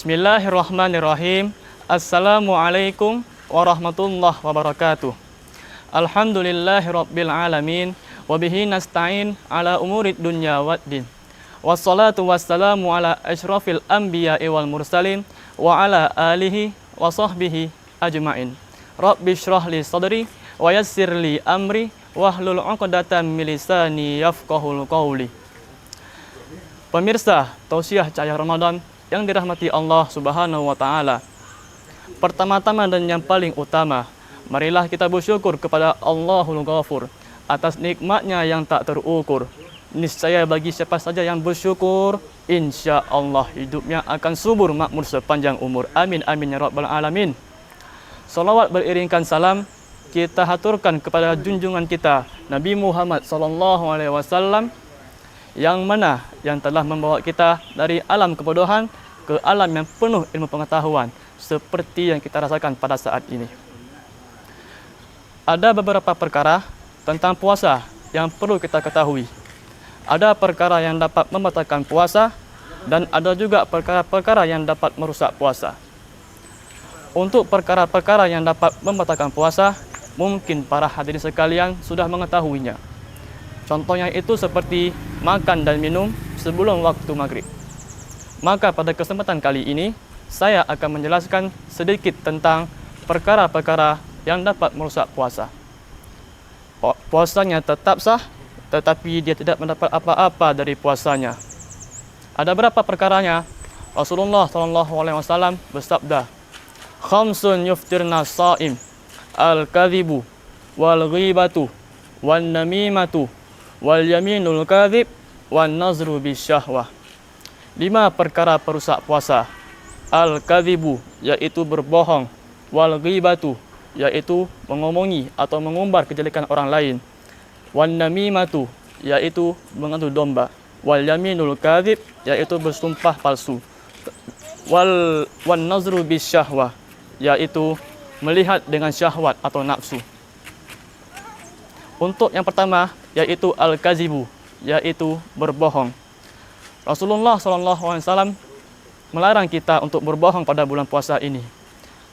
Bismillahirrahmanirrahim. Assalamualaikum warahmatullahi wabarakatuh. Alhamdulillahirabbil alamin wa bihi nasta'in ala umurid dunya waddin. Wassalatu wassalamu ala asyrafil anbiya'i wal mursalin wa ala alihi wa sahbihi ajmain. Rabbi shrah li sadri wa yassir li amri wahlul 'uqdatam min lisani yafqahul qawli. Pemirsa Tausiah Cahaya Ramadan yang dirahmati Allah Subhanahu wa taala. Pertama-tama dan yang paling utama, marilah kita bersyukur kepada Allahul Ghafur atas nikmatnya yang tak terukur. Niscaya bagi siapa saja yang bersyukur, insya Allah hidupnya akan subur makmur sepanjang umur. Amin amin ya rabbal alamin. Salawat beriringkan salam kita haturkan kepada junjungan kita Nabi Muhammad SAW, yang mana yang telah membawa kita dari alam kebodohan ke alam yang penuh ilmu pengetahuan seperti yang kita rasakan pada saat ini. Ada beberapa perkara tentang puasa yang perlu kita ketahui. Ada perkara yang dapat membatalkan puasa dan ada juga perkara-perkara yang dapat merusak puasa. Untuk perkara-perkara yang dapat membatalkan puasa, mungkin para hadirin sekalian sudah mengetahuinya. Contohnya itu seperti makan dan minum sebelum waktu maghrib. Maka pada kesempatan kali ini, saya akan menjelaskan sedikit tentang perkara-perkara yang dapat merusak puasa. Puasanya tetap sah, tetapi dia tidak mendapat apa-apa dari puasanya. Ada berapa perkaranya? Rasulullah SAW bersabda, "Khamsun yuftirna shaim, al-kadhibu, wal-ghibatu, wan-namimatu, wal-yaminul kadhib, wan-nazru bisyahwah." 5 perkara perusak puasa. Al-kadhibu, yaitu berbohong. Wal-ghibatu, yaitu mengomongi atau mengumbar kejelekan orang lain. Wan-namimatu, yaitu mengadu domba. Wal-yaminul kadhib, yaitu bersumpah palsu. Wan-nazru bisyahwah, yaitu melihat dengan syahwat atau nafsu. Untuk yang pertama, yaitu al-kazibu, yaitu berbohong. Rasulullah SAW melarang kita untuk berbohong pada bulan puasa ini.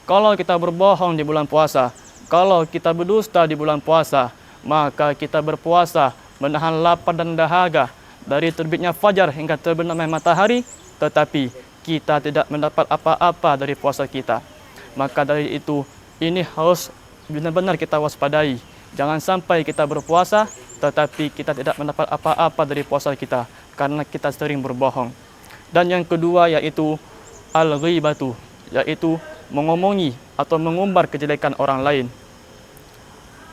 Kalau kita berbohong di bulan puasa, kalau kita berdusta di bulan puasa, maka kita berpuasa menahan lapar dan dahaga dari terbitnya fajar hingga terbenamnya matahari, tetapi kita tidak mendapat apa-apa dari puasa kita. Maka dari itu, ini harus benar-benar kita waspadai. Jangan sampai kita berpuasa, tetapi kita tidak mendapat apa-apa dari puasa kita, karena kita sering berbohong. Dan yang kedua yaitu al-ghibatu, yaitu mengomongi atau mengumbar kejelekan orang lain.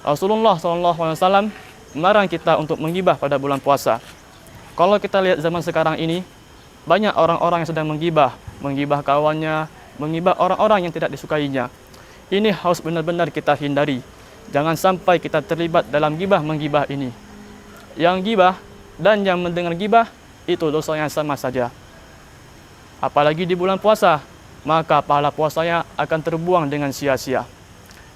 Rasulullah SAW melarang kita untuk menggibah pada bulan puasa. Kalau kita lihat zaman sekarang ini, banyak orang-orang yang sedang menggibah kawannya, menggibah orang-orang yang tidak disukainya. Ini harus benar-benar kita hindari. Jangan sampai kita terlibat dalam gibah-menggibah ini. Yang gibah dan yang mendengar gibah itu dosa yang sama saja. Apalagi di bulan puasa, maka pahala puasanya akan terbuang dengan sia-sia.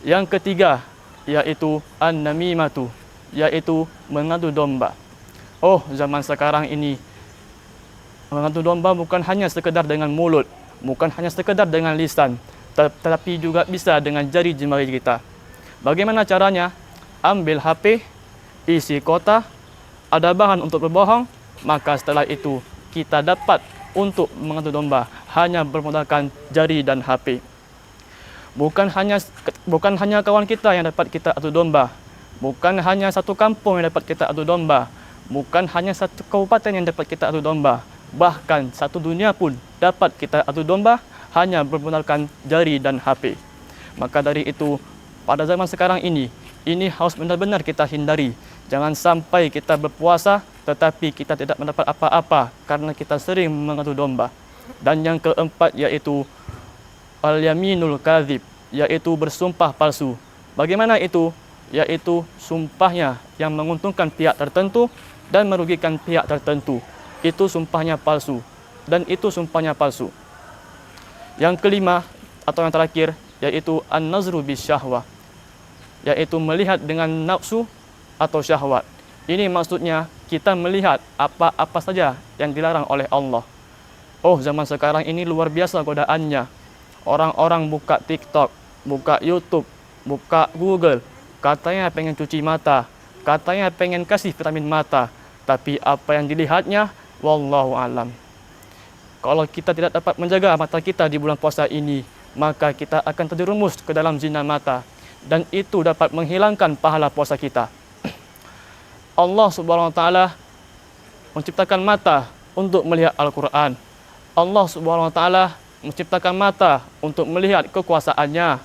Yang ketiga yaitu an-namimatu, yaitu mengadu domba. Oh, zaman sekarang ini mengadu domba bukan hanya sekedar dengan mulut, bukan hanya sekedar dengan lisan, tetapi juga bisa dengan jari jemari kita. Bagaimana caranya? Ambil HP, isi kota, ada bahan untuk berbohong, maka setelah itu kita dapat untuk mengadu domba hanya bermodalkan jari dan HP. Bukan hanya kawan kita yang dapat kita adu domba, bukan hanya satu kampung yang dapat kita adu domba, bukan hanya satu kabupaten yang dapat kita adu domba, bahkan satu dunia pun dapat kita adu domba hanya bermodalkan jari dan HP. Maka dari itu, pada zaman sekarang ini harus benar-benar kita hindari. Jangan sampai kita berpuasa tetapi kita tidak mendapat apa-apa karena kita sering mengadu domba. Dan yang keempat yaitu al-yaminul kadhib, yaitu bersumpah palsu. Bagaimana itu? Yaitu sumpahnya yang menguntungkan pihak tertentu dan merugikan pihak tertentu. Itu sumpahnya palsu dan itu sumpahnya palsu. Yang kelima atau yang terakhir yaitu an-nazru bisyahwah, yaitu melihat dengan nafsu atau syahwat. Ini maksudnya kita melihat apa-apa saja yang dilarang oleh Allah. Oh, zaman sekarang ini luar biasa godaannya. Orang-orang buka TikTok, buka YouTube, buka Google, katanya pengen cuci mata, katanya pengen kasih vitamin mata, tapi apa yang dilihatnya, wallahu alam. Kalau kita tidak dapat menjaga mata kita di bulan puasa ini, maka kita akan terjerumus ke dalam zina mata, dan itu dapat menghilangkan pahala puasa kita. Allah Subhanahu wa taala menciptakan mata untuk melihat Al-Qur'an. Allah Subhanahu wa taala menciptakan mata untuk melihat kekuasaannya.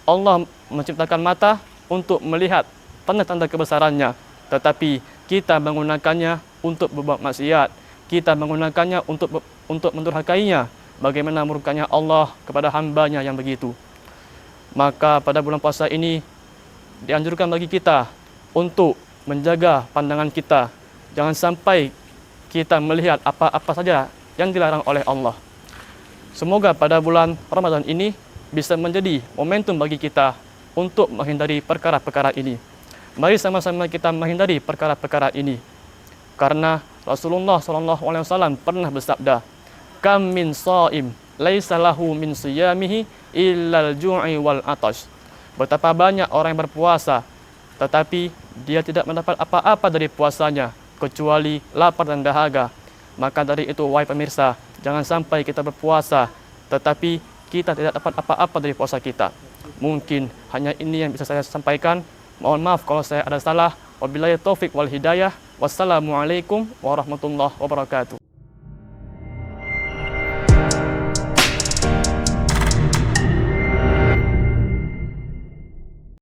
Allah menciptakan mata untuk melihat tanda-tanda kebesarannya, tetapi kita menggunakannya untuk berbuat maksiat. Kita menggunakannya untuk mendurhakainya. Bagaimana murkanya Allah kepada hambanya yang begitu. Maka pada bulan puasa ini dianjurkan bagi kita untuk menjaga pandangan kita. Jangan sampai kita melihat apa-apa saja yang dilarang oleh Allah. Semoga pada bulan Ramadan ini bisa menjadi momentum bagi kita untuk menghindari perkara-perkara ini. Mari sama-sama kita menghindari perkara-perkara ini. Karena Rasulullah SAW pernah bersabda, "Kam min shaim laisa lahu min siyamihi illal ju'i wal atash." Betapa banyak orang yang berpuasa, tetapi dia tidak mendapat apa-apa dari puasanya kecuali lapar dan dahaga. Maka dari itu, wahai pemirsa, jangan sampai kita berpuasa tetapi kita tidak dapat apa-apa dari puasa kita. Mungkin hanya ini yang bisa saya sampaikan. Mohon maaf kalau saya ada salah. Wabillahi taufik wal hidayah. Wassalamualaikum warahmatullahi wabarakatuh.